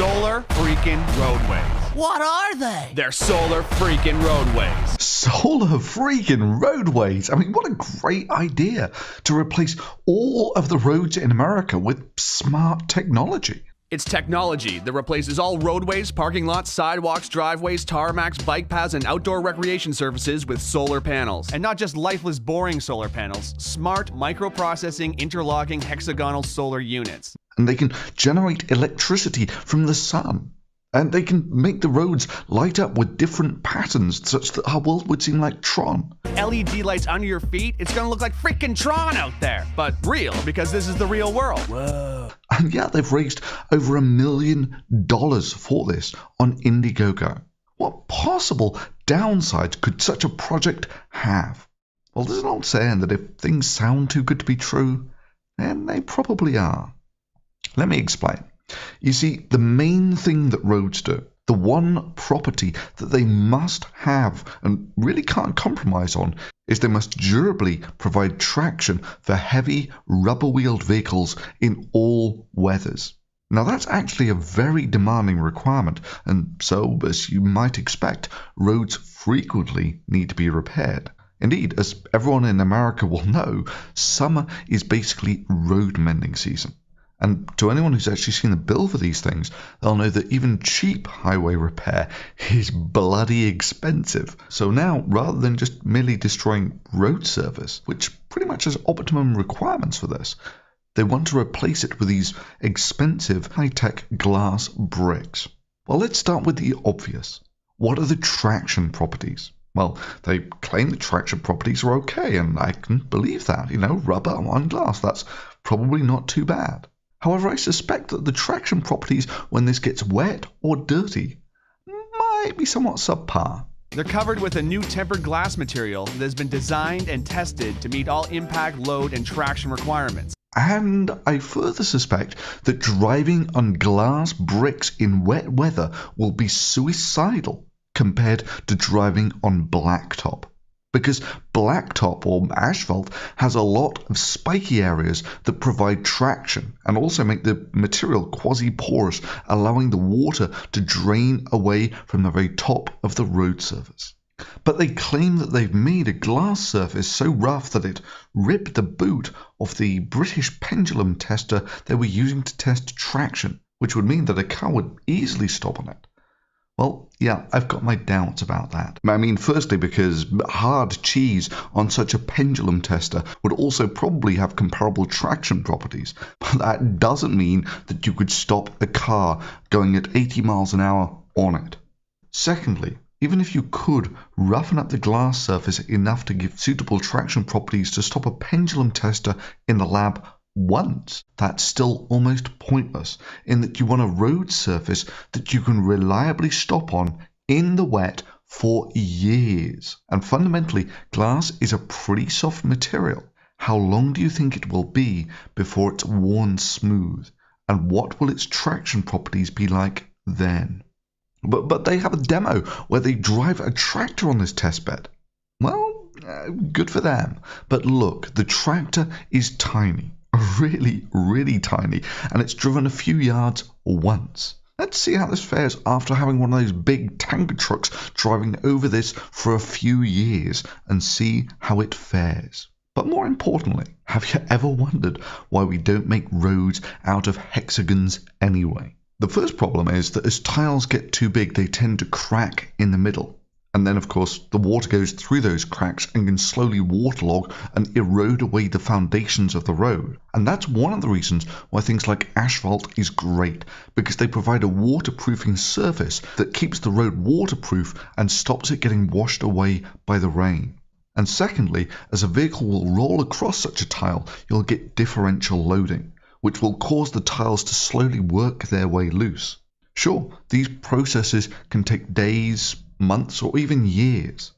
Solar Freakin Roadways. What are they? They're solar freaking roadways. Solar freaking roadways. I mean, what a great idea to replace all of the roads in America with smart technology. It's technology that replaces all roadways, parking lots, sidewalks, driveways, tarmacs, bike paths, and outdoor recreation surfaces with solar panels. And not just lifeless, boring solar panels, smart, microprocessing, interlocking, hexagonal solar units. And they can generate electricity from the sun. And they can make the roads light up with different patterns such that our world would seem like Tron. LED lights under your feet, it's gonna look like freaking Tron out there. But real, because this is the real world. Whoa. And yeah, they've raised over $1 million for this on Indiegogo. What possible downside could such a project have? Well, there's an old saying that if things sound too good to be true, then they probably are. Let me explain. You see, the main thing that roads do, the one property that they must have and really can't compromise on, is they must durably provide traction for heavy, rubber-wheeled vehicles in all weathers. Now, that's actually a very demanding requirement, and so, as you might expect, roads frequently need to be repaired. Indeed, as everyone in America will know, summer is basically road mending season. And to anyone who's actually seen the bill for these things, they'll know that even cheap highway repair is bloody expensive. So now, rather than just merely destroying road surface, which pretty much has optimum requirements for this, they want to replace it with these expensive high-tech glass bricks. Well, let's start with the obvious. What are the traction properties? Well, they claim the traction properties are okay, and I can believe that. Rubber on glass, that's probably not too bad. However, I suspect that the traction properties, when this gets wet or dirty, might be somewhat subpar. They're covered with a new tempered glass material that has been designed and tested to meet all impact, load, and traction requirements. And I further suspect that driving on glass bricks in wet weather will be suicidal compared to driving on blacktop. Because blacktop or asphalt has a lot of spiky areas that provide traction and also make the material quasi-porous, allowing the water to drain away from the very top of the road surface. But they claim that they've made a glass surface so rough that it ripped the boot off the British pendulum tester they were using to test traction, which would mean that a car would easily stop on it. Well, yeah, I've got my doubts about that. I mean, firstly, because hard cheese on such a pendulum tester would also probably have comparable traction properties. But that doesn't mean that you could stop a car going at 80 miles an hour on it. Secondly, even if you could roughen up the glass surface enough to give suitable traction properties to stop a pendulum tester in the lab once, that's still almost pointless, in that you want a road surface that you can reliably stop on in the wet for years. And fundamentally, glass is a pretty soft material. How long do you think it will be before it's worn smooth? And what will its traction properties be like then? But they have a demo where they drive a tractor on this testbed. Well, good for them. But look, the tractor is tiny. Really, really tiny, and it's driven a few yards once. Let's see how this fares after having one of those big tanker trucks driving over this for a few years and see how it fares. But more importantly, have you ever wondered why we don't make roads out of hexagons anyway? The first problem is that as tiles get too big, they tend to crack in the middle. And then, of course, the water goes through those cracks and can slowly waterlog and erode away the foundations of the road. And that's one of the reasons why things like asphalt is great, because they provide a waterproofing surface that keeps the road waterproof and stops it getting washed away by the rain. And secondly, as a vehicle will roll across such a tile, you'll get differential loading, which will cause the tiles to slowly work their way loose. Sure, these processes can take days, months, or even years.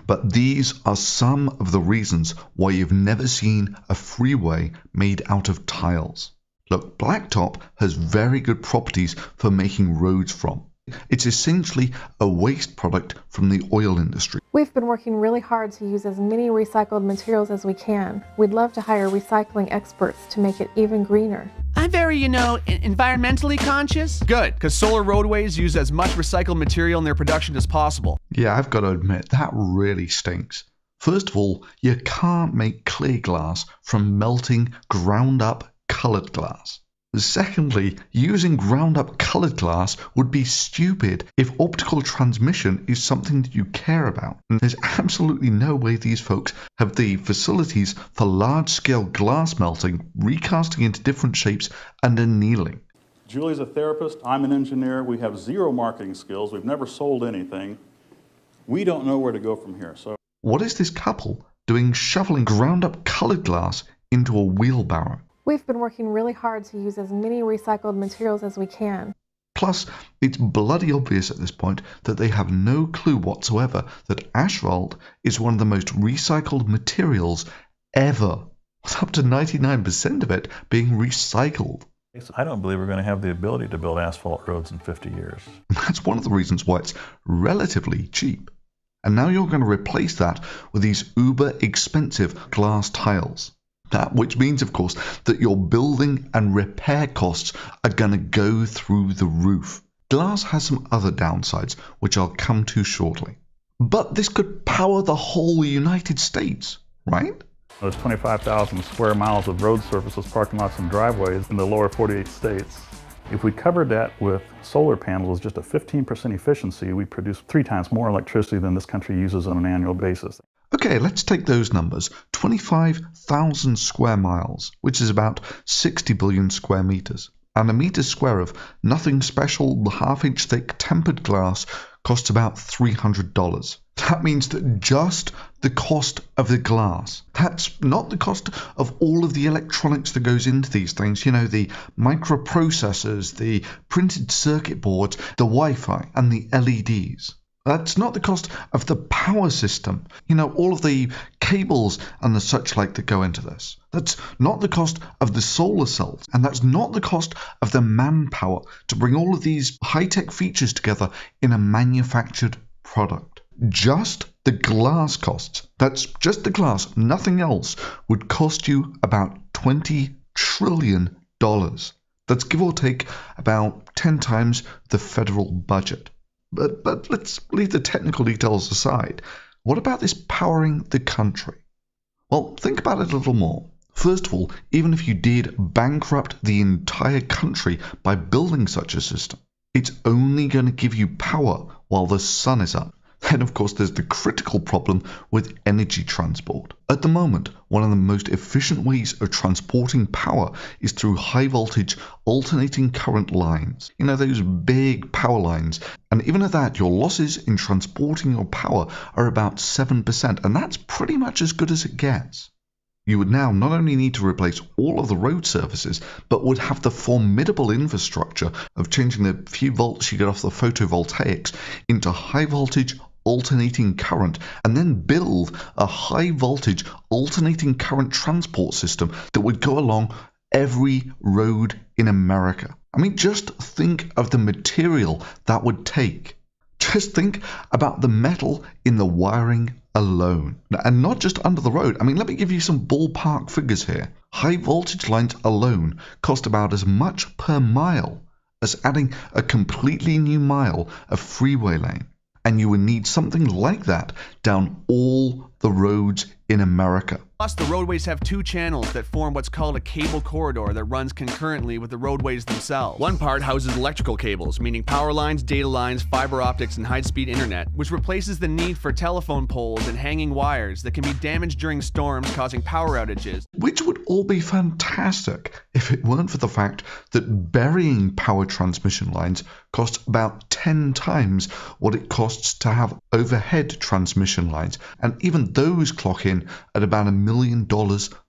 But these are some of the reasons why you've never seen a freeway made out of tiles. Look, blacktop has very good properties for making roads from. It's essentially a waste product from the oil industry. We've been working really hard to use as many recycled materials as we can. We'd love to hire recycling experts to make it even greener. I'm very, environmentally conscious. Good, because Solar Roadways use as much recycled material in their production as possible. Yeah, I've got to admit, that really stinks. First of all, you can't make clear glass from melting ground-up coloured glass. Secondly, using ground-up coloured glass would be stupid if optical transmission is something that you care about. And there's absolutely no way these folks have the facilities for large-scale glass melting, recasting into different shapes, and annealing. Julie's a therapist, I'm an engineer, we have zero marketing skills, we've never sold anything. We don't know where to go from here. So, what is this couple doing shoveling ground-up coloured glass into a wheelbarrow? We've been working really hard to use as many recycled materials as we can. Plus, it's bloody obvious at this point that they have no clue whatsoever that asphalt is one of the most recycled materials ever, with up to 99% of it being recycled. I don't believe we're going to have the ability to build asphalt roads in 50 years. That's one of the reasons why it's relatively cheap. And now you're going to replace that with these uber expensive glass tiles. Which means, of course, that your building and repair costs are going to go through the roof. Glass has some other downsides, which I'll come to shortly. But this could power the whole United States, right? There's 25,000 square miles of road surfaces, parking lots, and driveways in the lower 48 states. If we covered that with solar panels, just a 15% efficiency, we produce 3 times more electricity than this country uses on an annual basis. Okay, let's take those numbers. 25,000 square miles, which is about 60 billion square meters. And a meter square of nothing special, half-inch thick tempered glass costs about $300. That means that just the cost of the glass, that's not the cost of all of the electronics that goes into these things, the microprocessors, the printed circuit boards, the Wi-Fi, and the LEDs. That's not the cost of the power system, all of the cables and the such like that go into this. That's not the cost of the solar cells, and that's not the cost of the manpower to bring all of these high-tech features together in a manufactured product. Just the glass costs, that's just the glass, nothing else, would cost you about $20 trillion. That's give or take about 10 times the federal budget. But let's leave the technical details aside. What about this powering the country? Well, think about it a little more. First of all, even if you did bankrupt the entire country by building such a system, it's only going to give you power while the sun is up. Then, of course, there's the critical problem with energy transport. At the moment, one of the most efficient ways of transporting power is through high-voltage alternating current lines. Those big power lines. And even at that, your losses in transporting your power are about 7%, and that's pretty much as good as it gets. You would now not only need to replace all of the road surfaces, but would have the formidable infrastructure of changing the few volts you get off the photovoltaics into high-voltage alternating current, and then build a high voltage alternating current transport system that would go along every road in America. Just think of the material that would take. Just think about the metal in the wiring alone. And not just under the road. Let me give you some ballpark figures here. High voltage lines alone cost about as much per mile as adding a completely new mile of freeway lane. And you would need something like that down all the roads in America. Plus, the roadways have 2 channels that form what's called a cable corridor that runs concurrently with the roadways themselves. One part houses electrical cables, meaning power lines, data lines, fiber optics, and high-speed internet, which replaces the need for telephone poles and hanging wires that can be damaged during storms, causing power outages. Which would all be fantastic if it weren't for the fact that burying power transmission lines costs about 10 times what it costs to have overhead transmission lines, and even those clock in at about $1 million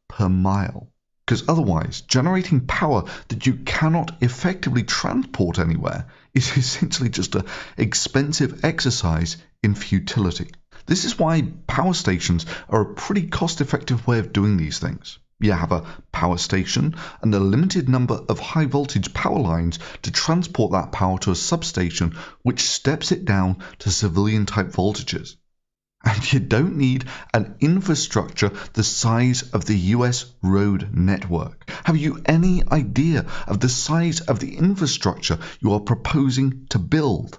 per mile. Because otherwise, generating power that you cannot effectively transport anywhere is essentially just an expensive exercise in futility. This is why power stations are a pretty cost-effective way of doing these things. You have a power station and a limited number of high voltage power lines to transport that power to a substation which steps it down to civilian type voltages. And you don't need an infrastructure the size of the US road network. Have you any idea of the size of the infrastructure you are proposing to build?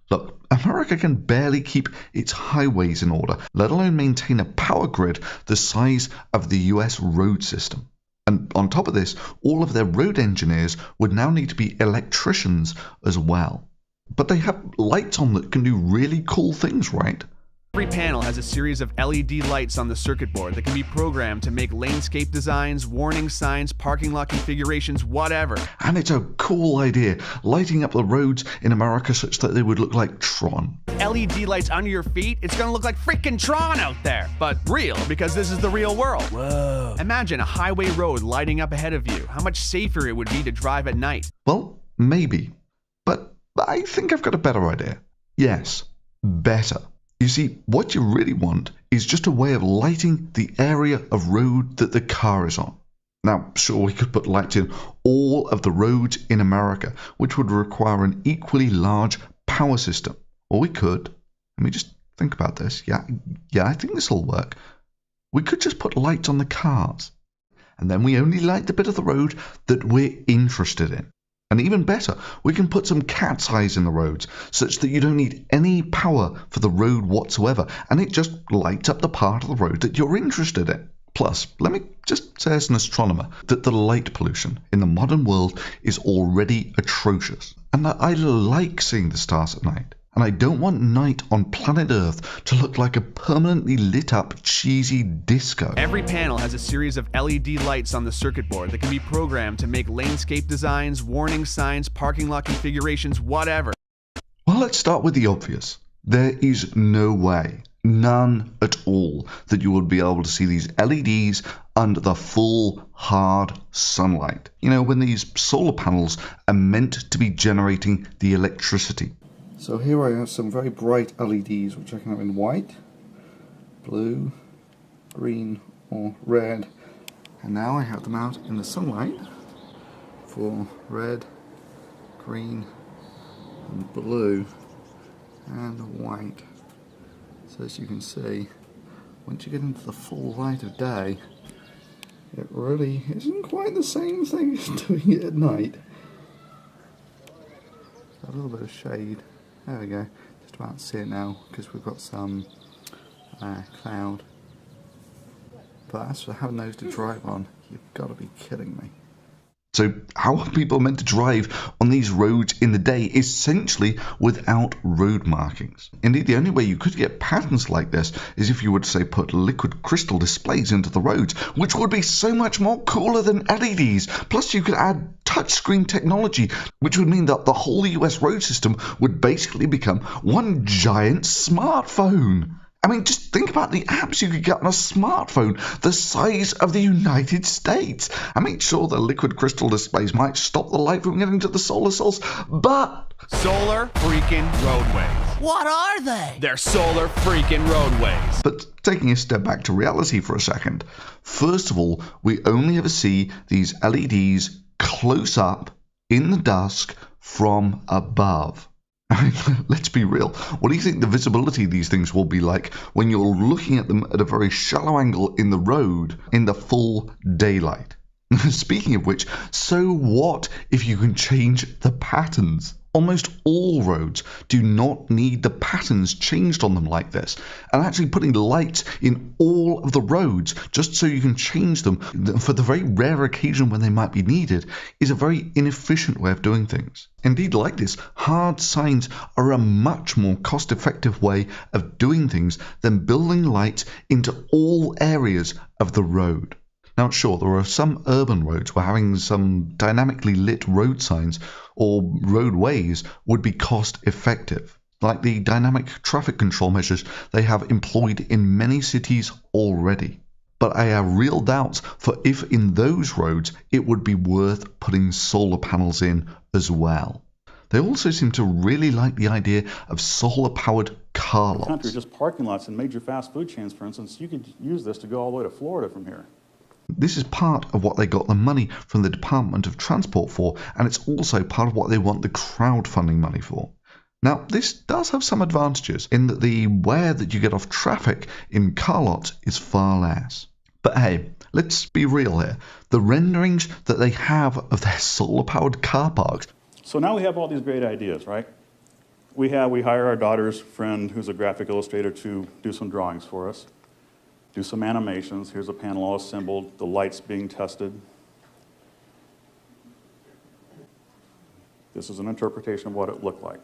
Look, America can barely keep its highways in order, let alone maintain a power grid the size of the US road system. And on top of this, all of their road engineers would now need to be electricians as well. But they have lights on that can do really cool things, right? Every panel has a series of LED lights on the circuit board that can be programmed to make landscape designs, warning signs, parking lot configurations, whatever. And it's a cool idea, lighting up the roads in America such that they would look like Tron. LED lights under your feet, it's gonna look like freaking Tron out there. But real, because this is the real world. Whoa. Imagine a highway road lighting up ahead of you. How much safer it would be to drive at night. Well, maybe. But I think I've got a better idea. Yes, better. You see, what you really want is just a way of lighting the area of road that the car is on. Now, sure, we could put lights in all of the roads in America, which would require an equally large power system. Or we could, let me just think about this. Yeah, I think this will work. We could just put lights on the cars. And then we only light the bit of the road that we're interested in. And even better, we can put some cat's eyes in the roads, such that you don't need any power for the road whatsoever, and it just lights up the part of the road that you're interested in. Plus, let me just say as an astronomer that the light pollution in the modern world is already atrocious. And I like seeing the stars at night. And I don't want night on planet Earth to look like a permanently lit up cheesy disco. Every panel has a series of LED lights on the circuit board that can be programmed to make landscape designs, warning signs, parking lot configurations, whatever. Well, let's start with the obvious. There is no way, none at all, that you would be able to see these LEDs under the full, hard sunlight. You know, when these solar panels are meant to be generating the electricity. So here I have some very bright LEDs which I can have in white, blue, green or red, and now I have them out in the sunlight for red, green and blue and white. So as you can see, once you get into the full light of day, it really isn't quite the same thing as doing it at night. A little bit of shade. There we go, just about to see it now because we've got some cloud. But as for having those to drive on, you've got to be kidding me. So how are people meant to drive on these roads in the day, essentially without road markings? Indeed, the only way you could get patterns like this is if you would, say, put liquid crystal displays into the roads, which would be so much more cooler than LEDs. Plus, you could add touchscreen technology, which would mean that the whole US road system would basically become one giant smartphone. I mean, just think about the apps you could get on a smartphone the size of the United States. I mean, sure, the liquid crystal displays might stop the light from getting to the solar cells, but... Solar freaking roadways. What are they? They're solar freaking roadways. But taking a step back to reality for a second, first of all, we only ever see these LEDs close up in the dusk from above. I mean, let's be real. What do you think the visibility of these things will be like when you're looking at them at a very shallow angle in the road in the full daylight? Speaking of which, so what if you can change the patterns? Almost all roads do not need the patterns changed on them like this. And actually putting lights in all of the roads just so you can change them for the very rare occasion when they might be needed is a very inefficient way of doing things. Indeed, like this, hard signs are a much more cost-effective way of doing things than building lights into all areas of the road. Now, sure, there are some urban roads where having some dynamically lit road signs or roadways would be cost effective, like the dynamic traffic control measures they have employed in many cities already. But I have real doubts for if in those roads it would be worth putting solar panels in as well. They also seem to really like the idea of solar-powered car lots. Country, just parking lots in major fast food chains, for instance, you could use this to go all the way to Florida from here. This is part of what they got the money from the Department of Transport for, and it's also part of what they want the crowdfunding money for. Now, this does have some advantages in that the wear that you get off traffic in car lots is far less. But hey, let's be real here. The renderings that they have of their solar-powered car parks. So now we have all these great ideas, right? We hire our daughter's friend who's a graphic illustrator to do some drawings for us, do some animations. Here's a panel all assembled, the lights being tested. This is an interpretation of what it looked like.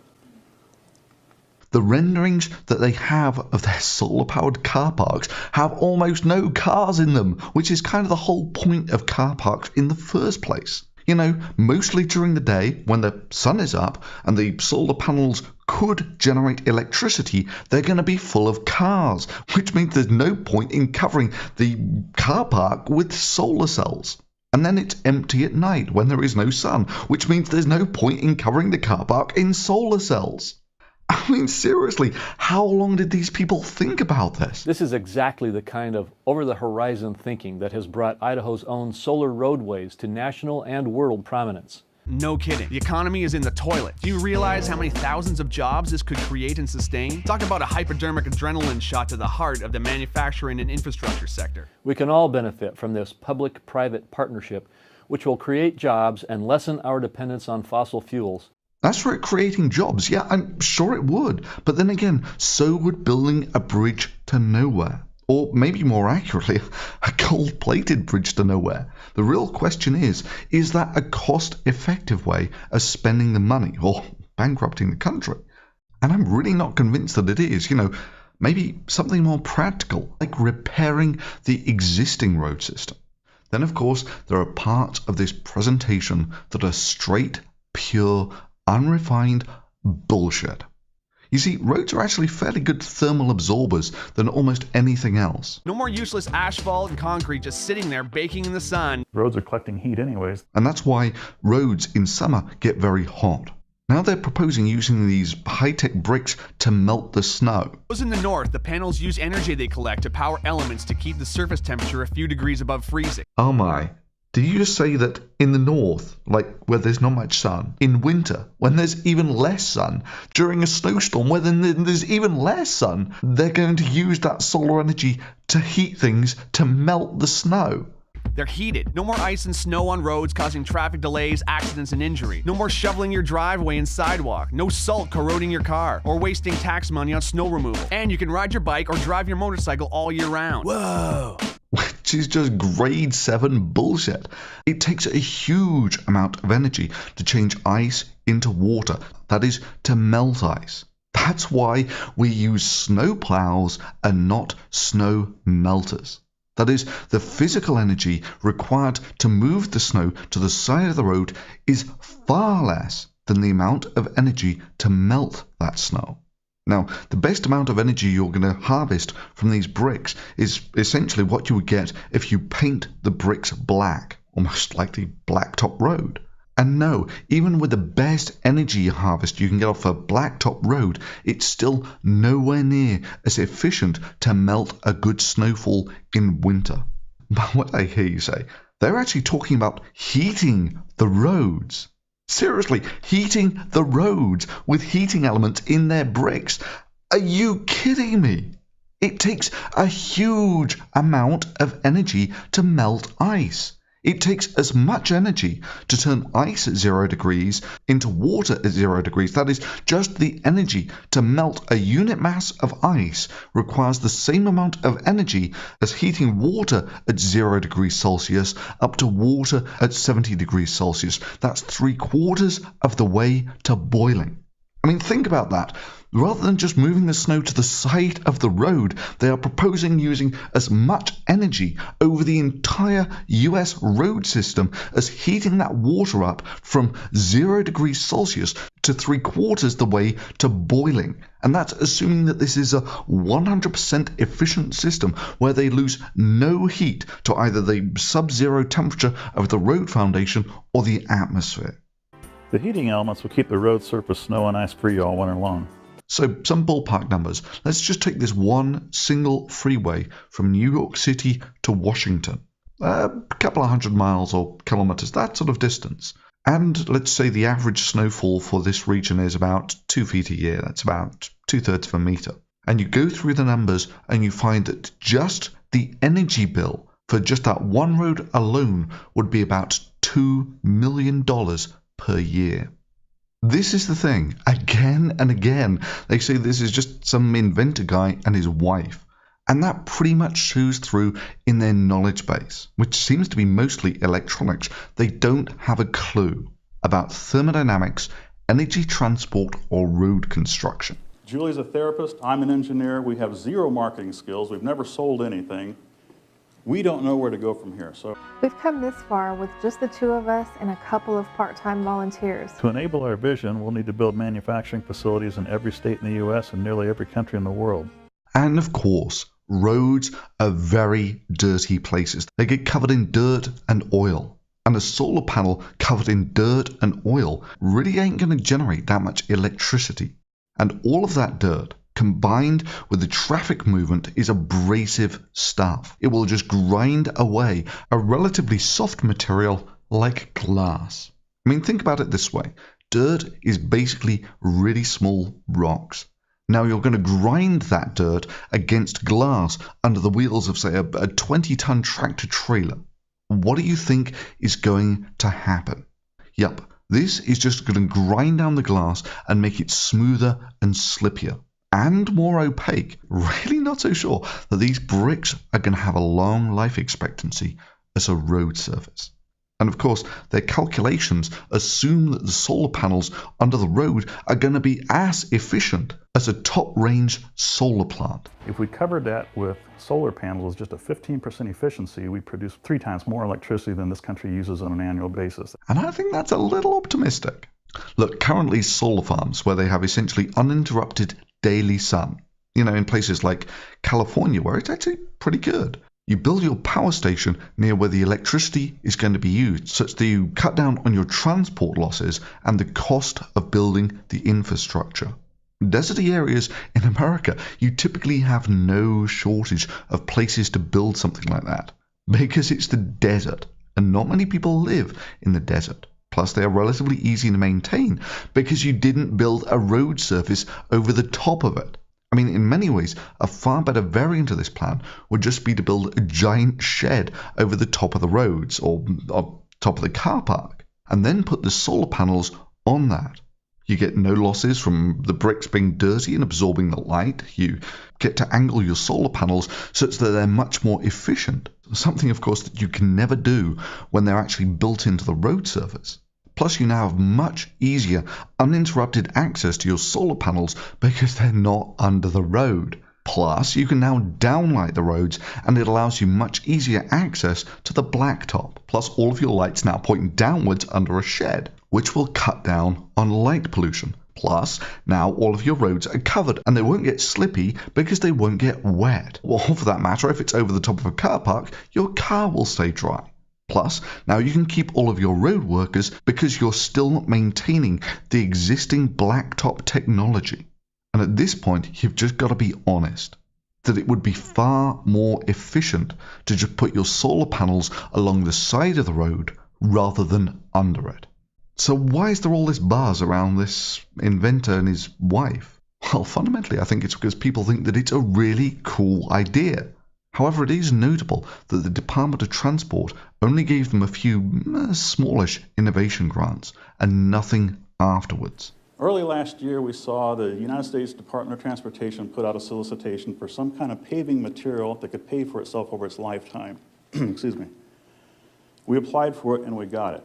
The renderings that they have of their solar-powered car parks have almost no cars in them, which is kind of the whole point of car parks in the first place. You know, mostly during the day when the sun is up and the solar panels could generate electricity, they're going to be full of cars, which means there's no point in covering the car park with solar cells. And then it's empty at night when there is no sun, which means there's no point in covering the car park in solar cells. I mean, seriously, how long did these people think about this? This is exactly the kind of over-the-horizon thinking that has brought Idaho's own solar roadways to national and world prominence. No kidding. The economy is in the toilet. Do you realize how many thousands of jobs this could create and sustain? Talk about a hypodermic adrenaline shot to the heart of the manufacturing and infrastructure sector. We can all benefit from this public-private partnership, which will create jobs and lessen our dependence on fossil fuels. As for it creating jobs, yeah, I'm sure it would. But then again, so would building a bridge to nowhere. Or maybe more accurately, a gold-plated bridge to nowhere. The real question is that a cost-effective way of spending the money or bankrupting the country? And I'm really not convinced that it is. You know, maybe something more practical, like repairing the existing road system. Then, of course, there are parts of this presentation that are straight, pure, unrefined bullshit. You see, roads are actually fairly good thermal absorbers than almost anything else. No more useless asphalt and concrete just sitting there baking in the sun. Roads are collecting heat anyways. And that's why roads in summer get very hot. Now they're proposing using these high-tech bricks to melt the snow. Those in the north, the panels use energy they collect to power elements to keep the surface temperature a few degrees above freezing. Oh my. Did you just say that in the north, like where there's not much sun, in winter, when there's even less sun, during a snowstorm where there's even less sun, they're going to use that solar energy to heat things to melt the snow? They're heated. No more ice and snow on roads causing traffic delays, accidents, and injury. No more shoveling your driveway and sidewalk. No salt corroding your car or wasting tax money on snow removal. And you can ride your bike or drive your motorcycle all year round. Whoa! Which is just grade 7 bullshit. It takes a huge amount of energy to change ice into water. That is, to melt ice. That's why we use snow plows and not snow melters. That is, the physical energy required to move the snow to the side of the road is far less than the amount of energy to melt that snow. Now, the best amount of energy you're going to harvest from these bricks is essentially what you would get if you paint the bricks black, almost like the blacktop road. And no, even with the best energy harvest you can get off a blacktop road, it's still nowhere near as efficient to melt a good snowfall in winter. But what I hear you say, they're actually talking about heating the roads. Seriously, heating the roads with heating elements in their bricks. Are you kidding me? It takes a huge amount of energy to melt ice. It takes as much energy to turn ice at 0 degrees into water at 0 degrees. That is, just the energy to melt a unit mass of ice requires the same amount of energy as heating water at 0 degrees Celsius up to water at 70 degrees Celsius. That's 3/4 of the way to boiling. I mean, think about that. Rather than just moving the snow to the side of the road, they are proposing using as much energy over the entire US road system as heating that water up from 0 degrees Celsius to 3/4 the way to boiling. And that's assuming that this is a 100% efficient system where they lose no heat to either the sub-zero temperature of the road foundation or the atmosphere. The heating elements will keep the road surface snow and ice free all winter long. So some ballpark numbers. Let's just take this one single freeway from New York City to Washington. A couple of 100 miles or kilometers, that sort of distance. And let's say the average snowfall for this region is about 2 feet a year. That's about 2/3 of a meter. And you go through the numbers and you find that just the energy bill for just that one road alone would be about $2 million per year. This is the thing. Again and again, they say this is just some inventor guy and his wife. And that pretty much shows through in their knowledge base, which seems to be mostly electronics. They don't have a clue about thermodynamics, energy transport, or road construction. Julie's a therapist, I'm an engineer, we have zero marketing skills, we've never sold anything. We don't know where to go from here. So We've come this far with just the two of us and a couple of part-time volunteers. to enable our vision, we'll need to build manufacturing facilities in every state in the U.S. and nearly every country in the world. And of course, roads are very dirty places. They get covered in dirt and oil. And a solar panel covered in dirt and oil really ain't going to generate that much electricity. And all of that dirt, combined with the traffic movement, is abrasive stuff. It will just grind away a relatively soft material like glass. I mean, think about it this way. Dirt is basically really small rocks. Now you're going to grind that dirt against glass under the wheels of, say, a 20-ton tractor trailer. What do you think is going to happen? Yep, this is just going to grind down the glass and make it smoother and slippier and more opaque. Really not so sure that these bricks are going to have a long life expectancy as a road surface. And of course, their calculations assume that the solar panels under the road are going to be as efficient as a top-range solar plant. If we covered that with solar panels, just a 15% efficiency, we produce 3 times more electricity than this country uses on an annual basis. And I think that's a little optimistic. Look, currently solar farms where they have essentially uninterrupted daily sun, in places like California where it's actually pretty good. You build your power station near where the electricity is going to be used, such that you cut down on your transport losses and the cost of building the infrastructure. In deserty areas in America, you typically have no shortage of places to build something like that, because it's the desert, and not many people live in the desert. Plus, they are relatively easy to maintain because you didn't build a road surface over the top of it. I mean, in many ways, a far better variant of this plan would just be to build a giant shed over the top of the roads or top of the car park, and then put the solar panels on that. You get no losses from the bricks being dirty and absorbing the light. You get to angle your solar panels such that they're much more efficient. Something, of course, that you can never do when they're actually built into the road surface. Plus, you now have much easier, uninterrupted access to your solar panels because they're not under the road. Plus, you can now downlight the roads and it allows you much easier access to the blacktop. Plus, all of your lights now point downwards under a shed, which will cut down on light pollution. Plus, now all of your roads are covered and they won't get slippy because they won't get wet. Or for that matter, if it's over the top of a car park, your car will stay dry. Plus, now you can keep all of your road workers because you're still maintaining the existing blacktop technology. And at this point, you've just got to be honest that it would be far more efficient to just put your solar panels along the side of the road rather than under it. So why is there all this buzz around this inventor and his wife? Well, fundamentally, I think it's because people think that it's a really cool idea. However, it is notable that the Department of Transport only gave them a few smallish innovation grants and nothing afterwards. Early last year, we saw the United States Department of Transportation put out a solicitation for some kind of paving material that could pay for itself over its lifetime. Excuse me. We applied for it and we got it.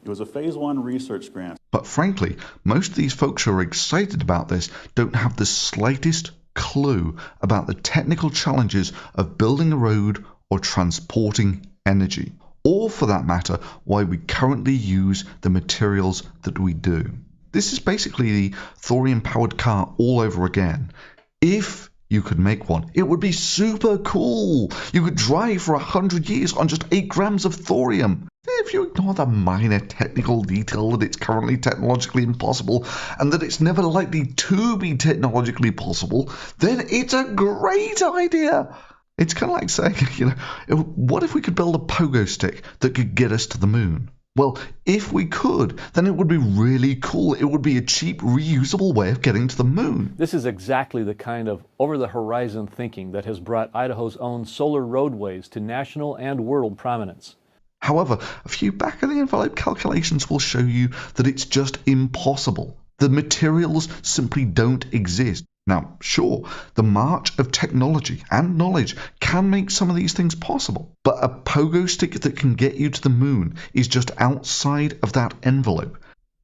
It was a phase 1 research grant. But frankly, most of these folks who are excited about this don't have the slightest clue about the technical challenges of building a road or transporting energy, or for that matter, why we currently use the materials that we do. This is basically the thorium-powered car all over again. If you could make one, it would be super cool. You could drive for 100 years on just 8 grams of thorium. If you ignore the minor technical detail that it's currently technologically impossible and that it's never likely to be technologically possible, then it's a great idea. It's kind of like saying, what if we could build a pogo stick that could get us to the moon? Well, if we could, then it would be really cool. It would be a cheap, reusable way of getting to the moon. This is exactly the kind of over-the-horizon thinking that has brought Idaho's own solar roadways to national and world prominence. However, a few back-of-the-envelope calculations will show you that it's just impossible. The materials simply don't exist. Now, sure, the march of technology and knowledge can make some of these things possible, but a pogo stick that can get you to the moon is just outside of that envelope.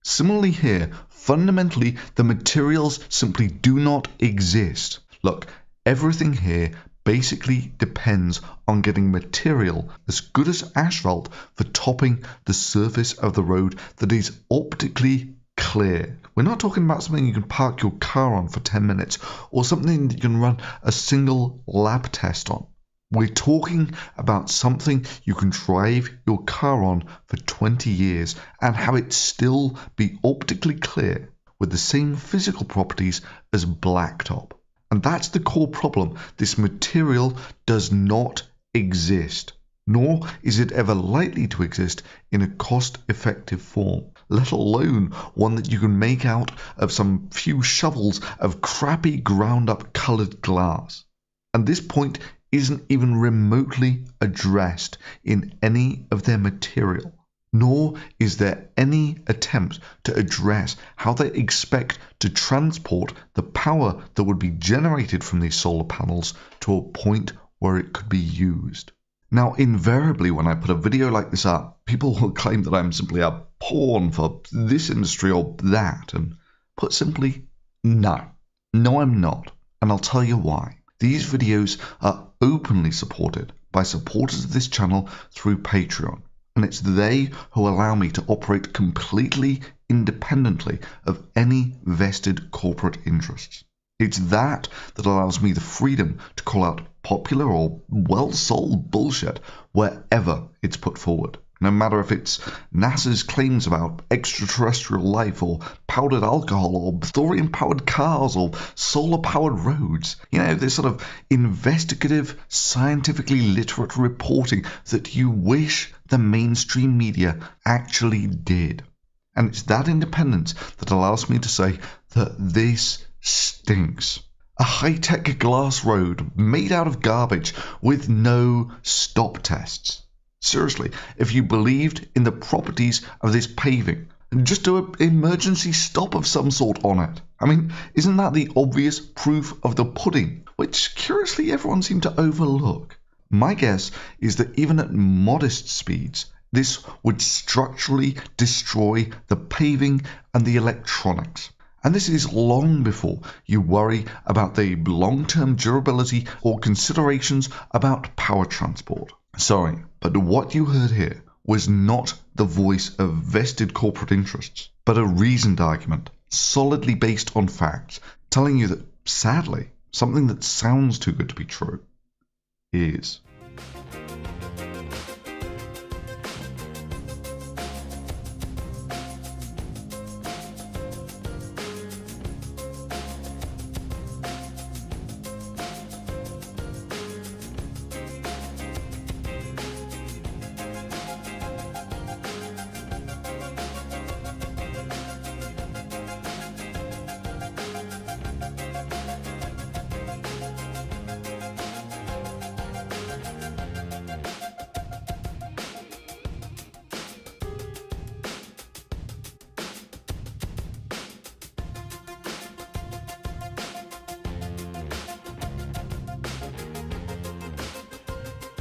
Similarly here, fundamentally, the materials simply do not exist. Look, everything here basically depends on getting material as good as asphalt for topping the surface of the road that is optically clear. We're not talking about something you can park your car on for 10 minutes or something that you can run a single lab test on. We're talking about something you can drive your car on for 20 years and have it still be optically clear with the same physical properties as blacktop. And that's the core problem. This material does not exist, nor is it ever likely to exist in a cost-effective form, let alone one that you can make out of some few shovels of crappy ground-up coloured glass. And this point isn't even remotely addressed in any of their material, nor is there any attempt to address how they expect to transport the power that would be generated from these solar panels to a point where it could be used. Now, invariably, when I put a video like this up, people will claim that I'm simply a pawn for this industry or that, and put simply, no. No, I'm not, and I'll tell you why. These videos are openly supported by supporters of this channel through Patreon, and it's they who allow me to operate completely independently of any vested corporate interests. It's that allows me the freedom to call out popular or well-sold bullshit wherever it's put forward. No matter if it's NASA's claims about extraterrestrial life or powdered alcohol or thorium-powered cars or solar-powered roads. You know, this sort of investigative, scientifically literate reporting that you wish the mainstream media actually did. And it's that independence that allows me to say that this stinks. A high-tech glass road made out of garbage with no stop tests. Seriously, if you believed in the properties of this paving, just do an emergency stop of some sort on it. I mean, isn't that the obvious proof of the pudding, which curiously everyone seemed to overlook? My guess is that even at modest speeds, this would structurally destroy the paving and the electronics. And this is long before you worry about the long-term durability or considerations about power transport. Sorry, but what you heard here was not the voice of vested corporate interests, but a reasoned argument, solidly based on facts, telling you that, sadly, something that sounds too good to be true is.